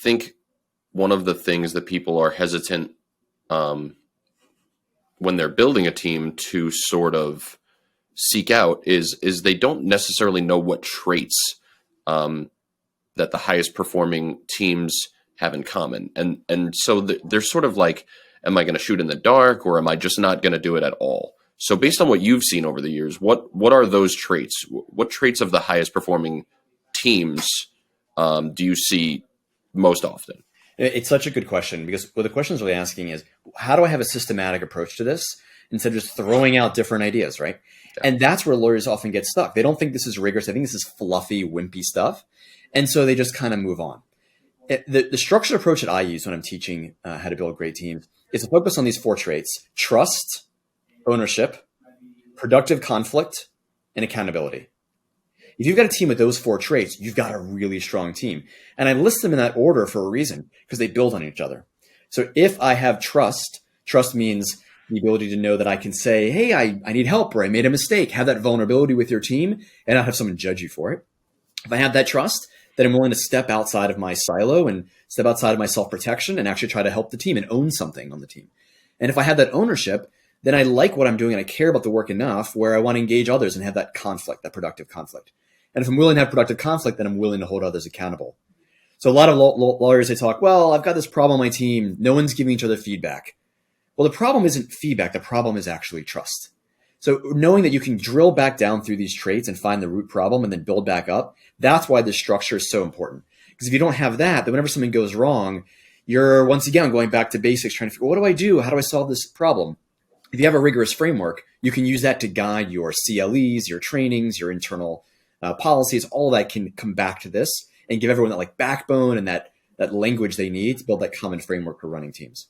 think one of the things that people are hesitant when they're building a team to sort of seek out is they don't necessarily know what traits that the highest performing teams have in common. And so they're sort of like, am I going to shoot in the dark, or am I just not going to do it at all? So based on what you've seen over the years, what are those traits? What traits of the highest performing teams do you see most often? It's such a good question, because what the question is really asking is, how do I have a systematic approach to this instead of just throwing out different ideas, right? Yeah. And that's where lawyers often get stuck. They don't think this is rigorous. They think this is fluffy, wimpy stuff. And so they just kind of move on. The structured approach that I use when I'm teaching how to build great teams is to focus on these 4 traits: trust, ownership, productive conflict, and accountability. If you've got a team with those 4 traits, you've got a really strong team. And I list them in that order for a reason, because they build on each other. So if I have trust means the ability to know that I can say, hey, I need help, or I made a mistake, have that vulnerability with your team and not have someone judge you for it. If I have that trust, then I'm willing to step outside of my silo and step outside of my self-protection and actually try to help the team and own something on the team. And if I have that ownership, then I like what I'm doing and I care about the work enough where I want to engage others and have that conflict, that productive conflict. And if I'm willing to have productive conflict, then I'm willing to hold others accountable. So a lot of lawyers, they talk, well, I've got this problem on my team. No one's giving each other feedback. Well, the problem isn't feedback. The problem is actually trust. So knowing that you can drill back down through these traits and find the root problem and then build back up, that's why this structure is so important. Because if you don't have that, then whenever something goes wrong, you're once again going back to basics, trying to figure, what do I do? How do I solve this problem? If you have a rigorous framework, you can use that to guide your CLEs, your trainings, your internal policies. All that can come back to this and give everyone that like backbone and that language they need to build that common framework for running teams.